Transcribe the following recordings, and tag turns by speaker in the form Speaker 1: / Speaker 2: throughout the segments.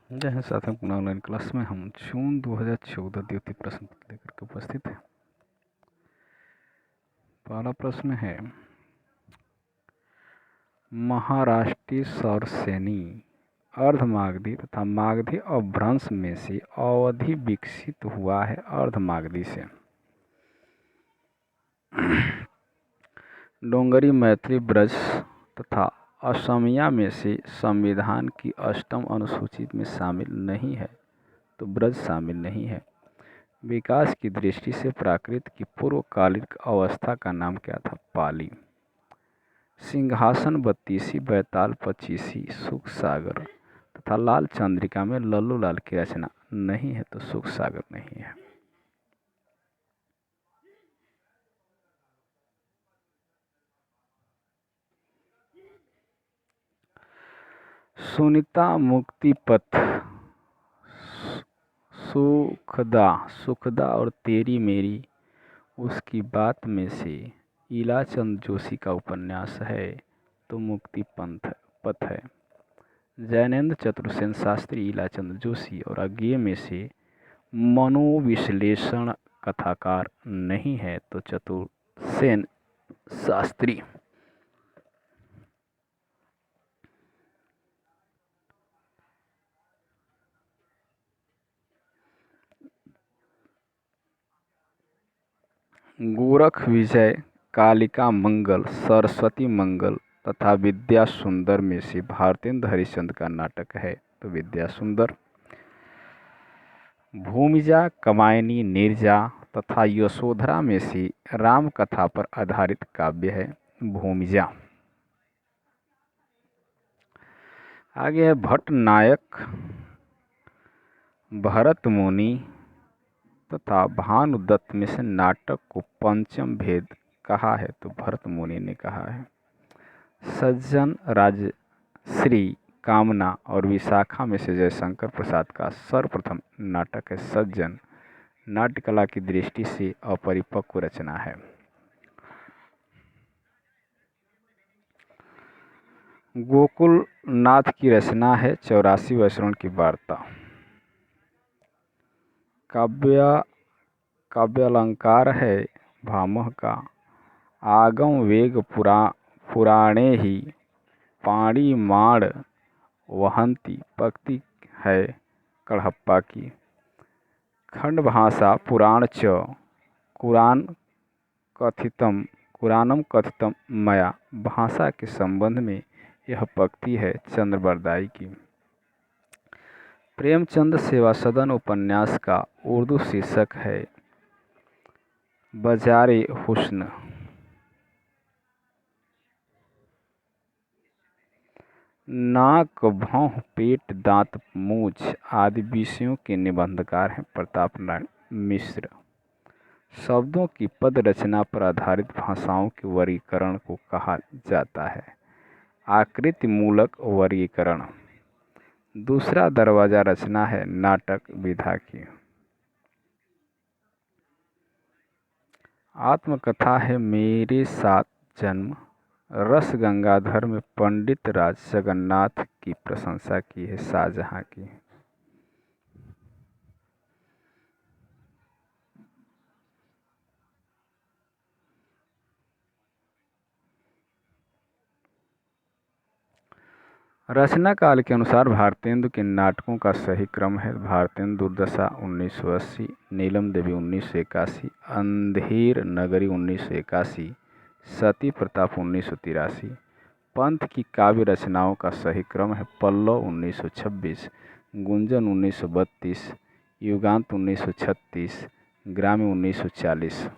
Speaker 1: जय हिंद साथियों, पुनः ऑनलाइन क्लास में हम जून 2014 द्वितीय प्रश्न पत्र लेकर के उपस्थित हैं। पहला प्रश्न है, महाराष्ट्रीय सौरसेनी अर्धमागधी तथा मागधी अपभ्रंश में से अवधि विकसित हुआ है अर्धमागधी से। डोंगरी मैथिली ब्रज तथा असमिया में से संविधान की 8वीं अनुसूची में शामिल नहीं है, तो ब्रज शामिल नहीं है। विकास की दृष्टि से प्राकृत की पूर्वकालिक अवस्था का नाम क्या था? पाली। सिंहासन 32, बैताल 25, सुख सागर तथा लाल चंद्रिका में लल्लू लाल की रचना नहीं है, तो सुख सागर नहीं है। सुनीता मुक्तिपथ, सुखदा और तेरी मेरी उसकी बात में से ईलाचंद जोशी का उपन्यास है, तो मुक्ति पथ है। जैनेन्द्र चतुर्सेन शास्त्री, ईलाचंद जोशी और अज्ञेय में से मनोविश्लेषण कथाकार नहीं है, तो चतुर्सेन शास्त्री। गोरख विजय, कालिका मंगल, सरस्वती मंगल तथा विद्या सुंदर में से भारतेंद्र हरिश्चंद्र का नाटक है, तो विद्या सुंदर। भूमिजा, कामायनी, नीरजा तथा यशोधरा में से राम कथा पर आधारित काव्य है, भूमिजा। आगे है भट्ट नायक, भरत मुनि तथा भानुदत्त में से नाटक को पंचम भेद कहा है, तो भरत मुनि ने कहा है। सज्जन, राजश्री, कामना और विशाखा में से जयशंकर प्रसाद का सर्वप्रथम नाटक है सज्जन। नाट्यकला की दृष्टि से अपरिपक्व रचना है। गोकुल नाथ की रचना है 84 वैष्णव की वार्ता। काव्यालंकार है भामह का। आगम वेग पुराणे ही पाणिमाण वहंती पक्ति है कड़हप्पा की। खंड भाषा पुराण च कुरानम कथितम मया, भाषा के संबंध में यह पक्ति है चंद्रबरदाई की। प्रेमचंद सेवा सदन उपन्यास का उर्दू शीर्षक है बाज़ारे हुस्न। नाक, भौं, पेट, दांत, मूंछ आदि विषयों के निबंधकार हैं प्रताप नारायण मिश्र। शब्दों की पद रचना पर आधारित भाषाओं के वर्गीकरण को कहा जाता है आकृति मूलक वर्गीकरण। दूसरा दरवाजा रचना है नाटक विधा की। आत्मकथा है मेरे साथ जन्म। रस गंगाधर में पंडित राज जगन्नाथ की प्रशंसा की है शाहजहां की। रचना काल के अनुसार भारतेंदु के नाटकों का सही क्रम है भारतेंदु दुर्दशा 1980, नीलम देवी 1981, अंधेर नगरी 1981, सती प्रताप 1983। पंथ की काव्य रचनाओं का सही क्रम है पल्लव 1926, गुंजन 1932, युगांत 1936, ग्राम्य 1940।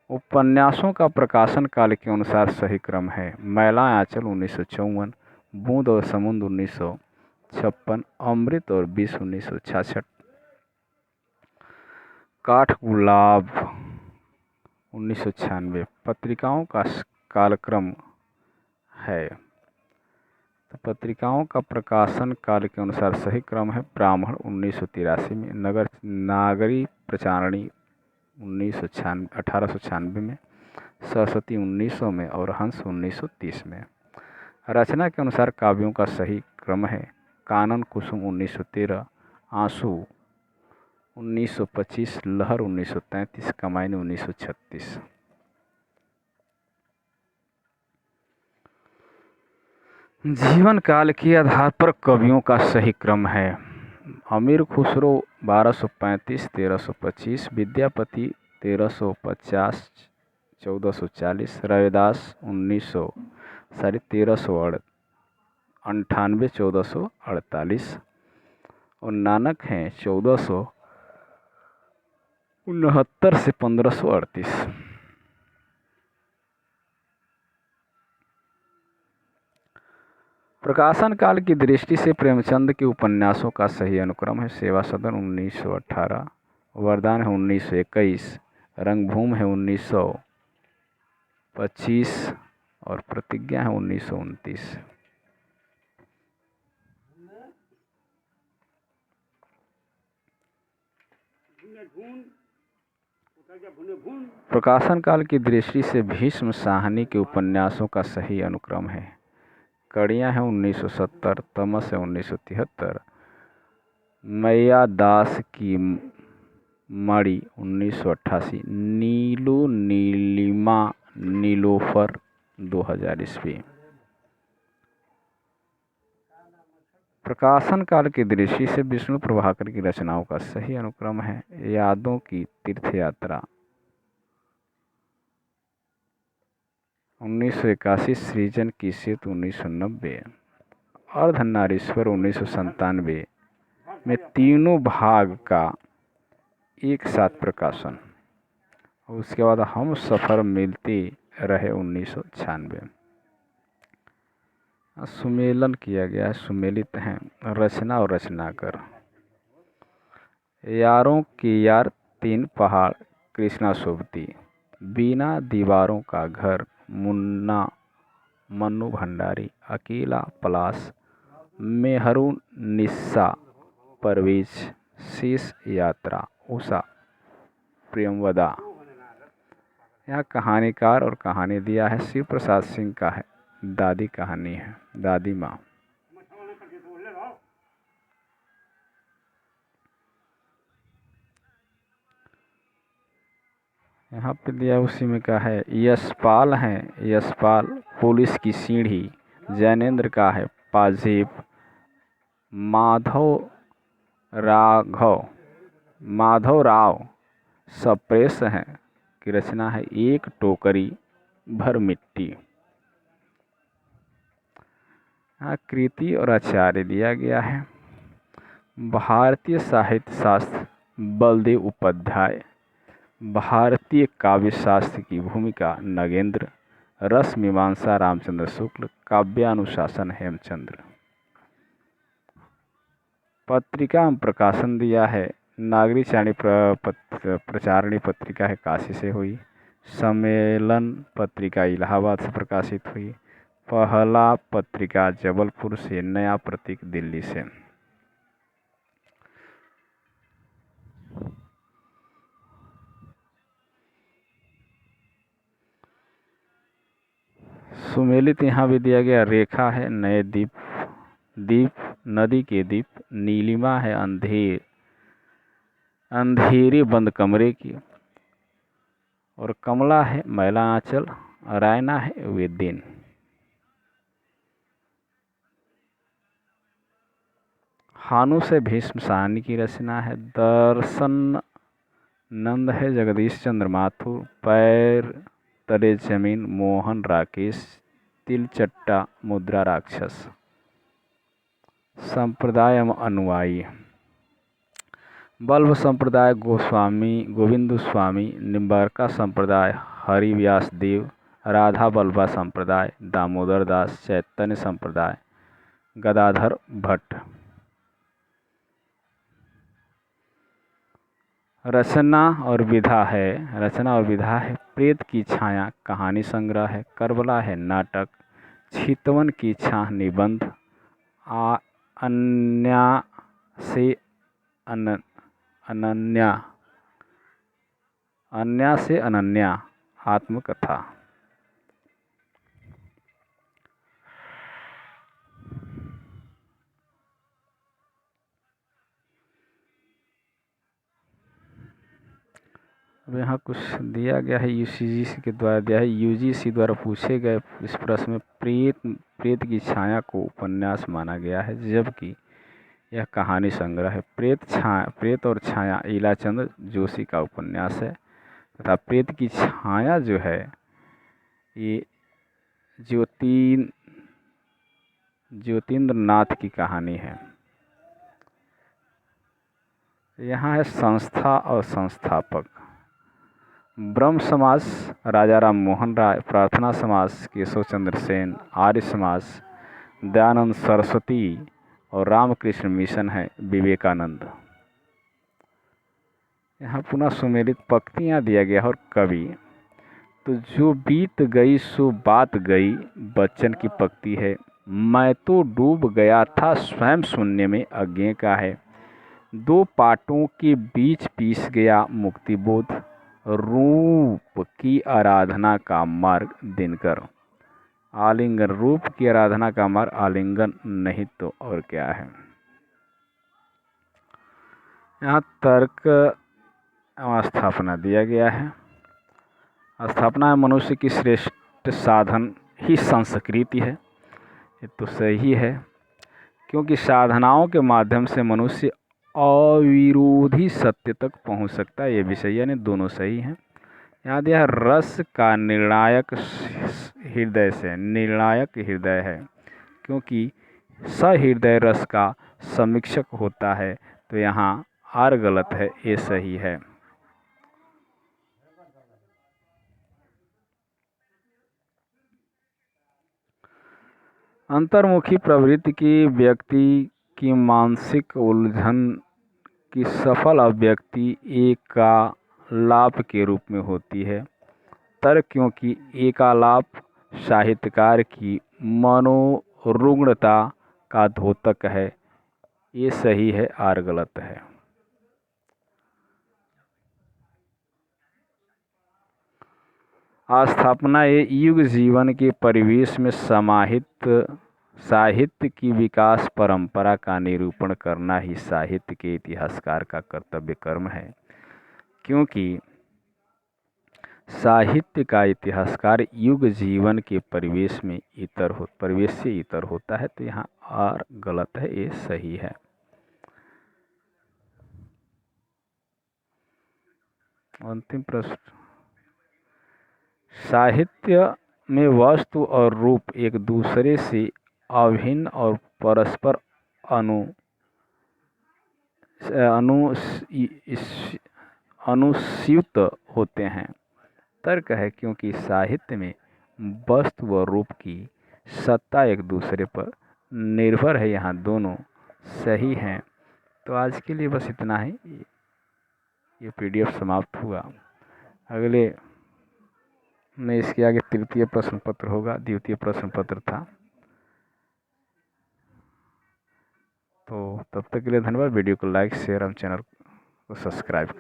Speaker 1: उपन्यासों का प्रकाशन काल के अनुसार सही क्रम है मैला आंचल 1954, बूंद और समुद्र 1956, अमृत और विष 1966, काठगुलाब 1996। पत्रिकाओं का कालक्रम है, तो पत्रिकाओं का प्रकाशन काल के अनुसार सही क्रम है ब्राह्मण 1983 में, नागरी प्रचारणी 1896 में, सरस्वती 1900 में और हंस 1930 में। रचना के अनुसार काव्यों का सही क्रम है कानन कुसुम 1913, आंसू 1925, लहर 1933, कमायनी 1936। जीवन काल के आधार पर कवियों का सही क्रम है अमीर खुसरो 1235-1325, विद्यापति 1350-1440, रविदास 1398-1448 और नानक हैं 1469 से 1538। प्रकाशन काल की दृष्टि से प्रेमचंद के उपन्यासों का सही अनुक्रम है सेवा सदन 1918, वरदान है 1921, रंगभूमि है 1925 और प्रतिज्ञा है 1929। प्रकाशन काल की दृष्टि से भीष्म साहनी के उपन्यासों का सही अनुक्रम है कड़ियाँ है 1970, तमस है 1973, मैया दास की मणि 1988, नीलू नीलिमा नीलोफर 2000 ईस्वी। प्रकाशन काल की दृष्टि से विष्णु प्रभाकर की रचनाओं का सही अनुक्रम है यादों की तीर्थ यात्रा 1981, सृजन की सेतु 1990, अर्धनारीश्वर 1997 में तीनों भाग का एक साथ प्रकाशन। उसके बाद हम सफ़र मिलते रहे 1996। सुमेलन किया गया है, सुमेलित हैं रचना और रचनाकर। यारों के यार 3 पहाड़ कृष्णा सोबती, बिना दीवारों का घर मुन्ना मन्नू भंडारी, अकेला पलाश मेहरून निस्सा परवेज, शेष यात्रा उषा प्रियमवदा। यहाँ कहानीकार और कहानी दिया है शिव प्रसाद सिंह का है, दादी कहानी है दादी माँ। यहाँ पे दिया उसी में का है यशपाल हैं, यशपाल पुलिस की सीढ़ी, जैनेन्द्र का है पाजेब, माधव राव सप्रेस हैं की रचना है एक टोकरी भर मिट्टी। कृति और आचार्य दिया गया है भारतीय साहित्य शास्त्र बलदेव उपाध्याय, भारतीय काव्य शास्त्र की भूमिका नगेंद्र, रस मीमांसा रामचंद्र शुक्ल, काव्यानुशासन हेमचंद्र। पत्रिका में प्रकाशन दिया है नागरिचाणी प्रचारणी पत्रिका है काशी से हुई, सम्मेलन पत्रिका इलाहाबाद से प्रकाशित हुई, पहला पत्रिका जबलपुर से, नया प्रतीक दिल्ली से। सुमेलित यहाँ भी दिया गया रेखा है नए द्वीप नदी के द्वीप, नीलिमा है अंधेरे बंद कमरे की और कमला है मैला आंचल, रायना है वे दिन। हानु से भीष्म साहनी की रचना है, दर्शन नंद है जगदीश चंद्र माथुर, पैर तले जमीन मोहन राकेश, तिलचट्टा मुद्रा राक्षस। संप्रदाय एवं अनुयायी बल्ब संप्रदाय गोविंद स्वामी, निम्बार्का संप्रदाय हरिव्यास देव, राधा बल्बा संप्रदाय दामोदर दास, चैतन्य संप्रदाय गदाधर भट्ट। रचना और विधा है प्रेत की छाया कहानी संग्रह है, करबला है नाटक, चितवन की छाह निबंध, अन्या से अनन्या आत्मकथा। अब यहाँ कुछ दिया गया है, यूजीसी के द्वारा दिया है। यूजीसी द्वारा पूछे गए इस प्रश्न में प्रेत की छाया को उपन्यास माना गया है, जबकि यह कहानी संग्रह है। प्रेत और छाया ईलाचंद जोशी का उपन्यास है तथा प्रेत की छाया जो है ये ज्योतिन्द्र नाथ की कहानी है। यहाँ है संस्था और संस्थापक। ब्रह्म समाज राजा राम मोहन राय, प्रार्थना समाज केशव चंद्र सेन, आर्य समाज दयानंद सरस्वती और रामकृष्ण मिशन है विवेकानंद। यहाँ पुनः सुमेलित पंक्तियाँ दिया गया और कवि। तो जो बीत गई सो बात गई, बच्चन की पंक्ति है। मैं तो डूब गया था स्वयं शून्य में, अज्ञे का है। दो पाटों के बीच पीस गया मुक्तिबोध, रूप की आराधना का मार्ग दिनकर। आलिंगन, रूप की आराधना का मार्ग आलिंगन, नहीं तो और क्या है। यहाँ तर्क एवं स्थापना दिया गया है। स्थापना मनुष्य की श्रेष्ठ साधन ही संस्कृति है। ये तो सही है, क्योंकि साधनाओं के माध्यम से मनुष्य अविरोधी सत्य तक पहुंच सकता है। ये भी सही है, यानी दोनों सही हैं। यहाँ दिया रस का निर्णायक हृदय है, क्योंकि सहृदय रस का समीक्षक होता है। तो यहाँ आर गलत है, ये सही है। अंतर्मुखी प्रवृत्ति की व्यक्ति की मानसिक उलझन की सफल अभिव्यक्ति एकालाप के रूप में होती है। तर्क, क्योंकि एकालाप साहित्यकार की मनोरुग्णता का द्योतक है। ये सही है, आर गलत है। स्थापना ये युग जीवन के परिवेश में समाहित साहित्य की विकास परंपरा का निरूपण करना ही साहित्य के इतिहासकार का कर्तव्य कर्म है, क्योंकि साहित्य का इतिहासकार युग जीवन के परिवेश से इतर होता है। तो यहाँ आर गलत है, ये सही है। अंतिम प्रश्न, साहित्य में वस्तु और रूप एक दूसरे से अभिन्न और परस्पर अनुस्यूत होते हैं। तर्क है, क्योंकि साहित्य में वस्तु व रूप की सत्ता एक दूसरे पर निर्भर है। यहाँ दोनों सही हैं। तो आज के लिए बस इतना ही। ये PDF समाप्त हुआ। अगले में इसके आगे तृतीय प्रश्न पत्र होगा, द्वितीय प्रश्न पत्र था। तो तब तक के लिए धन्यवाद। वीडियो को लाइक, शेयर और चैनल को सब्सक्राइब